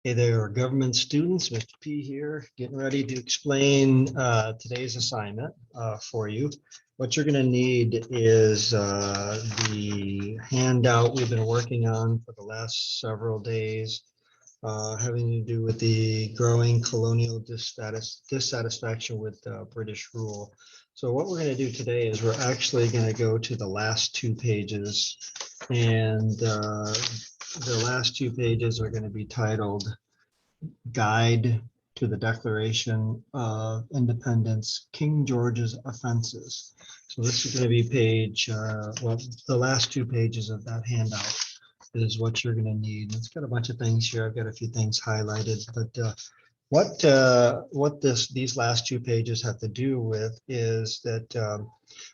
Hey there, government students. Mr. P here, getting ready to explain today's assignment for you. What you're going to need is the handout we've been working on for the last several days, having to do with the growing colonial dissatisfaction with British rule. So what we're going to do today is we're actually going to go to the last two pages, and the last two pages are going to be titled Guide to the Declaration of Independence, King George's Offenses. So this is going to be the last two pages of that handout is what you're going to need. It's got a bunch of things here. I've got a few things highlighted, but what these last two pages have to do with is that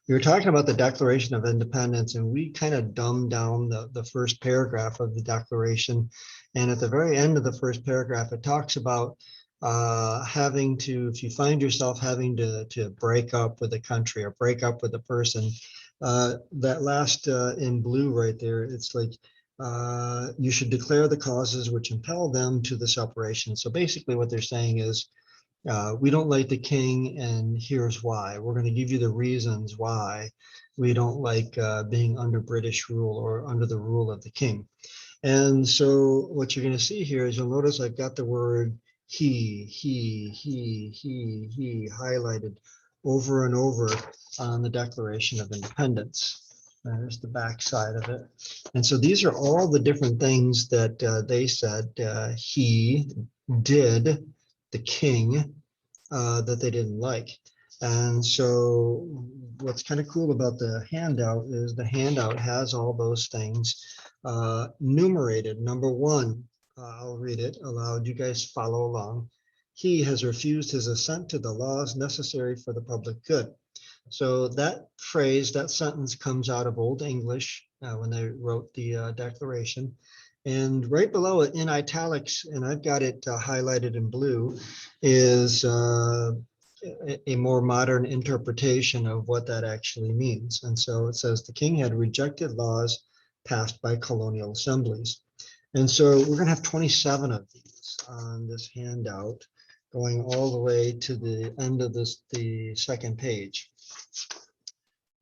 we were talking about the Declaration of Independence, and we kind of dumbed down the first paragraph of the Declaration. And at the very end of the first paragraph, it talks about having to, if you find yourself having to break up with a country or break up with a person, that last in blue right there, it's like, you should declare the causes which impel them to the separation. So basically what they're saying is, we don't like the king, and here's why. We're going to give you the reasons why we don't like being under British rule or under the rule of the king. And so what you're going to see here is, you'll notice I've got the word he highlighted over and over on the Declaration of Independence. There's the back side of it. And so these are all the different things that they said he did, the king, that they didn't like. And so what's kind of cool about the handout is the handout has all those things numerated. Number one, I'll read it aloud. You guys follow along. He has refused his assent to the laws necessary for the public good. So that phrase, that sentence comes out of Old English when they wrote the Declaration. And right below it in italics, and I've got it highlighted in blue, is a more modern interpretation of what that actually means. And so it says the king had rejected laws passed by colonial assemblies. And so we're going to have 27 of these on this handout, going all the way to the end of the second page.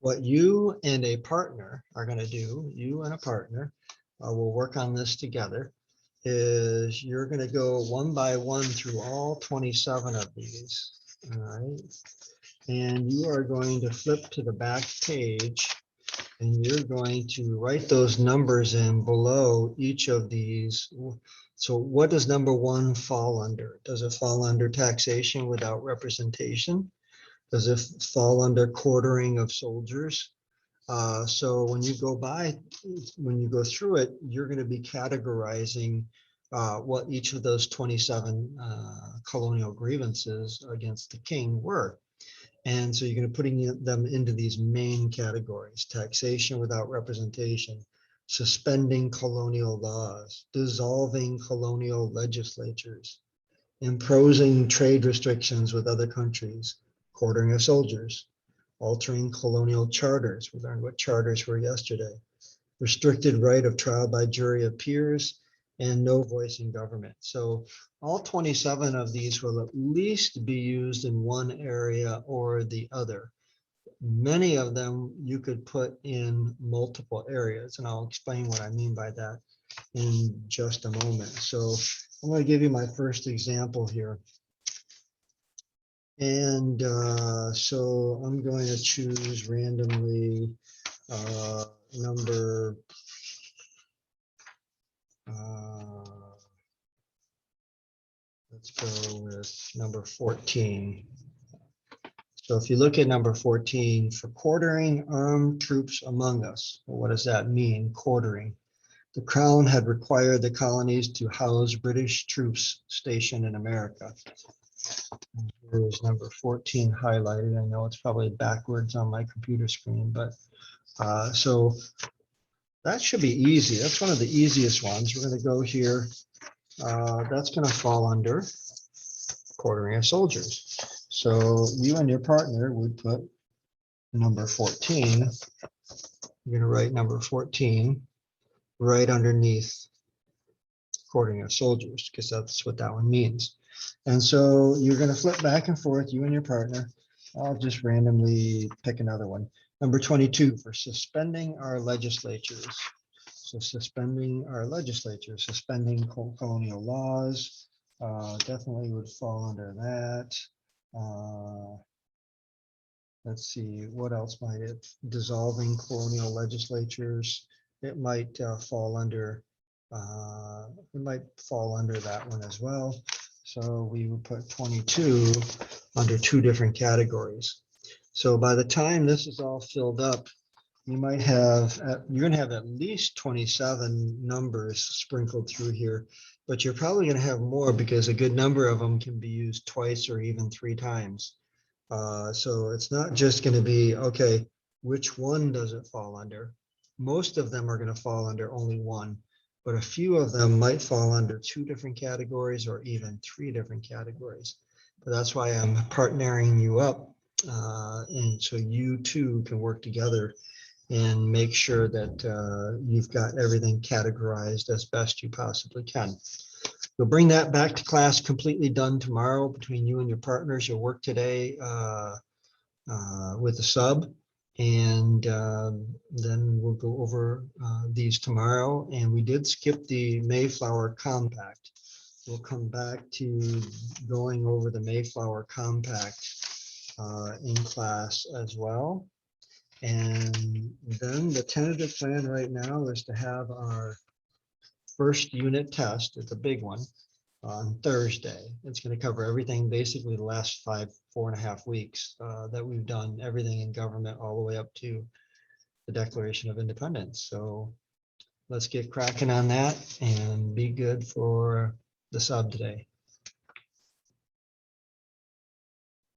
What you and a partner are going to do, you and a partner will work on this together, is you're going to go one by one through all 27 of these. All right. And you are going to flip to the back page, and you're going to write those numbers in below each of these. So what does number one fall under? Does it fall under taxation without representation? Does it fall under quartering of soldiers? So when you go through it, you're going to be categorizing what each of those 27 colonial grievances against the king were. And so you're going to putting them into these main categories: taxation without representation, suspending colonial laws, dissolving colonial legislatures, imposing trade restrictions with other countries, quartering of soldiers, altering colonial charters. We learned what charters were yesterday. Restricted right of trial by jury of peers, and no voice in government. So all 27 of these will at least be used in one area or the other. Many of them you could put in multiple areas, and I'll explain what I mean by that in just a moment. So I'm going to give you my first example here. And so I'm going to choose randomly number let's go with number 14. So if you look at number 14, for quartering armed troops among us, well, what does that mean, quartering? The Crown had required the colonies to house British troops stationed in America. Here is number 14 highlighted. I know it's probably backwards on my computer screen, but so that should be easy. That's one of the easiest ones. We're going to go here. That's going to fall under quartering of soldiers. So you and your partner would put number 14. You're going to write number 14 right underneath quartering of soldiers, because that's what that one means. And so you're going to flip back and forth, you and your partner. I'll just randomly pick another one. Number 22 for suspending our legislatures. So suspending our legislature, suspending colonial laws, definitely would fall under that. Let's see, what else might it? Dissolving colonial legislatures. It might fall under. It might fall under that one as well. So we would put 22 under two different categories. So by the time this is all filled up, you might have, you're going to have at least 27 numbers sprinkled through here, but you're probably going to have more because a good number of them can be used twice or even three times. So it's not just going to be, okay, which one does it fall under? Most of them are going to fall under only one, but a few of them might fall under two different categories or even three different categories. But that's why I'm partnering you up. And so you two can work together and make sure that you've got everything categorized as best you possibly can. You'll bring that back to class completely done tomorrow between you and your partners. You'll work today with the sub, and then we'll go over these tomorrow. And we did skip the Mayflower Compact. We'll come back to going over the Mayflower Compact in class as well. And then the tentative plan right now is to have our first unit test. It's a big one on Thursday. It's going to cover everything, basically the last 4.5 weeks that we've done, everything in government all the way up to the Declaration of Independence. So let's get cracking on that and be good for the sub today.